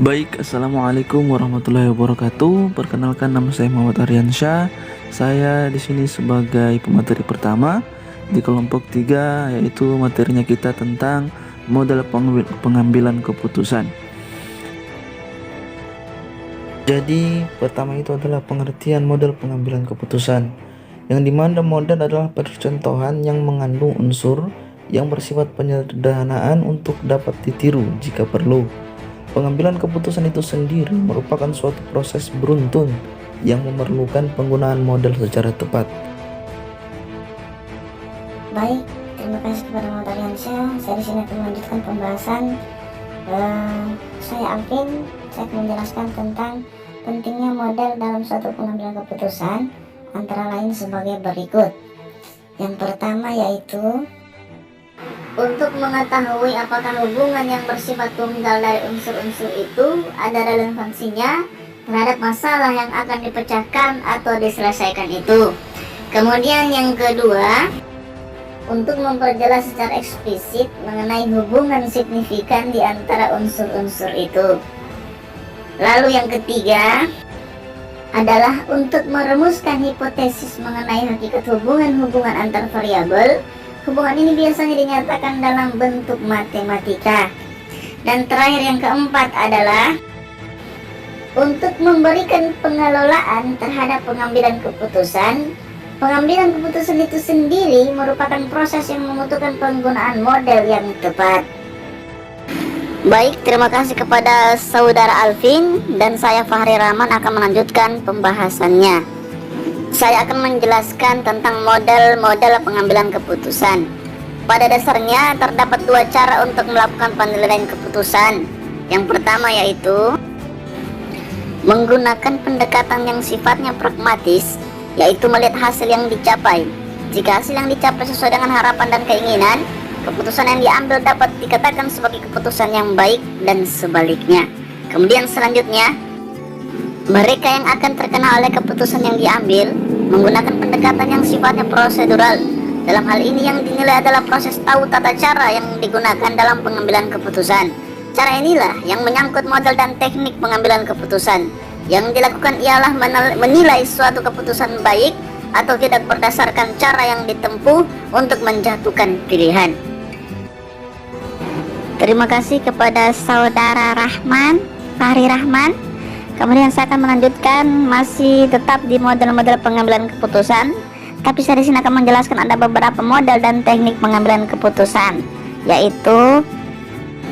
Baik, assalamualaikum warahmatullahi wabarakatuh. Perkenalkan, nama saya Muhammad Aryansyah. Saya di sini sebagai pemateri pertama di kelompok 3, yaitu materinya kita tentang model pengambilan keputusan. Jadi pertama itu adalah pengertian model pengambilan keputusan, yang dimana model adalah percontohan yang mengandung unsur yang bersifat penyederhanaan untuk dapat ditiru jika perlu. Pengambilan keputusan itu sendiri merupakan suatu proses beruntun yang memerlukan penggunaan model secara tepat. Baik, terima kasih kepada Muhammad Aryansyah. Saya di sini akan melanjutkan pembahasan. Saya Alvin. Saya akan menjelaskan tentang pentingnya model dalam suatu pengambilan keputusan, antara lain sebagai berikut. Yang pertama yaitu untuk mengetahui apakah hubungan yang bersifat tunggal dari unsur-unsur itu ada relevansinya terhadap masalah yang akan dipecahkan atau diselesaikan itu. Kemudian yang kedua, untuk memperjelas secara eksplisit mengenai hubungan signifikan di antara unsur-unsur itu. Lalu yang ketiga adalah untuk merumuskan hipotesis mengenai hakikat hubungan-hubungan antar variabel. Hubungan ini biasanya dinyatakan dalam bentuk matematika. Dan terakhir yang keempat adalah untuk memberikan pengelolaan terhadap pengambilan keputusan. Pengambilan keputusan itu sendiri merupakan proses yang membutuhkan penggunaan model yang tepat. Baik, terima kasih kepada saudara Alvin, dan saya Fahri Rahman akan melanjutkan pembahasannya. Saya akan menjelaskan tentang model-model pengambilan keputusan. Pada dasarnya terdapat dua cara untuk melakukan penilaian keputusan. Yang pertama yaitu menggunakan pendekatan yang sifatnya pragmatis, yaitu melihat hasil yang dicapai. Jika hasil yang dicapai sesuai dengan harapan dan keinginan, keputusan yang diambil dapat dikatakan sebagai keputusan yang baik, dan sebaliknya. Kemudian selanjutnya, mereka yang akan terkena oleh keputusan yang diambil menggunakan pendekatan yang sifatnya prosedural. Dalam hal ini yang dinilai adalah proses tahu tata cara yang digunakan dalam pengambilan keputusan. Cara inilah yang menyangkut model dan teknik pengambilan keputusan. Yang dilakukan ialah menilai suatu keputusan baik atau tidak berdasarkan cara yang ditempuh untuk menjatuhkan pilihan. Terima kasih kepada saudara Fahri Rahman. Kemudian saya akan melanjutkan masih tetap di model-model pengambilan keputusan, tapi saya di sini akan menjelaskan ada beberapa model dan teknik pengambilan keputusan, yaitu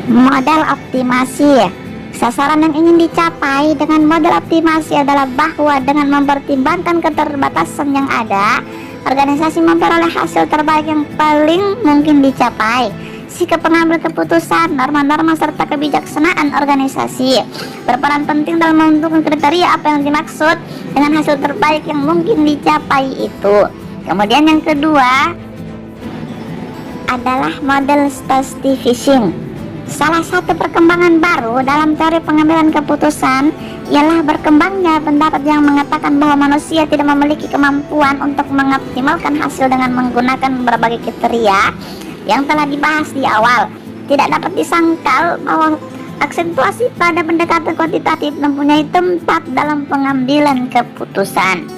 model optimasi. Sasaran yang ingin dicapai dengan model optimasi adalah bahwa dengan mempertimbangkan keterbatasan yang ada, organisasi memperoleh hasil terbaik yang paling mungkin dicapai. Sikap pengambil keputusan, norma-norma serta kebijaksanaan organisasi berperan penting dalam menentukan kriteria apa yang dimaksud dengan hasil terbaik yang mungkin dicapai itu. Kemudian yang kedua adalah model State-Fishing. Salah satu perkembangan baru dalam teori pengambilan keputusan ialah berkembangnya pendapat yang mengatakan bahwa manusia tidak memiliki kemampuan untuk mengoptimalkan hasil dengan menggunakan berbagai kriteria yang telah dibahas di awal. Tidak dapat disangkal bahwa aksentuasi pada pendekatan kuantitatif mempunyai tempat dalam pengambilan keputusan.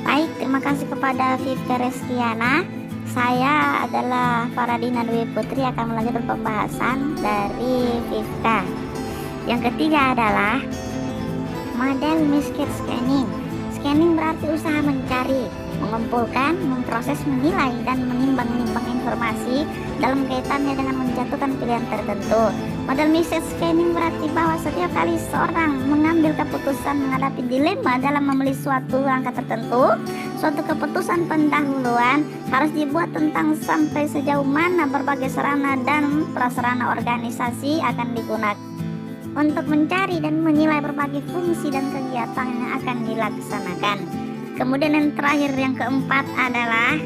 Baik, terima kasih kepada Vivka Reskiana. Saya adalah Faradina Dwi Putri akan melanjutkan pembahasan dari Vivka. Yang ketiga adalah model Miskin Scanning. Scanning berarti usaha mencari, mengumpulkan, memproses, menilai, dan menimbang-nimbang informasi dalam kaitannya dengan menjatuhkan pilihan tertentu. Model Miskin Scanning berarti bahwa setiap kali seorang mengambil keputusan menghadapi dilema dalam memilih suatu langkah tertentu, suatu keputusan pendahuluan harus dibuat tentang sampai sejauh mana berbagai sarana dan prasarana organisasi akan digunakan untuk mencari dan menilai berbagai fungsi dan kegiatan yang akan dilaksanakan. Kemudian yang terakhir, yang keempat adalah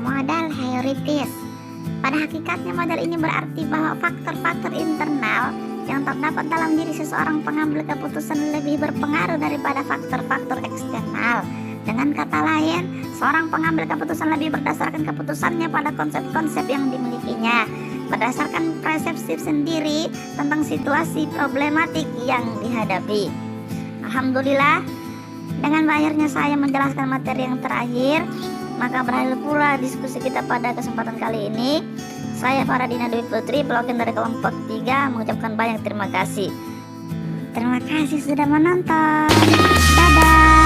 model teoritis. Pada hakikatnya model ini berarti bahwa faktor-faktor internal yang terdapat dalam diri seseorang pengambil keputusan lebih berpengaruh daripada faktor-faktor eksternal. Dengan kata lain, seorang pengambil keputusan lebih berdasarkan keputusannya pada konsep-konsep yang dimilikinya, berdasarkan persepsi sendiri tentang situasi problematik yang dihadapi. Alhamdulillah, dengan berakhirnya saya menjelaskan materi yang terakhir, maka berakhir pula diskusi kita pada kesempatan kali ini. Saya Faradina Dwi Putri, pelogin dari kelompok 3, mengucapkan banyak terima kasih. Terima kasih sudah menonton. Dadah.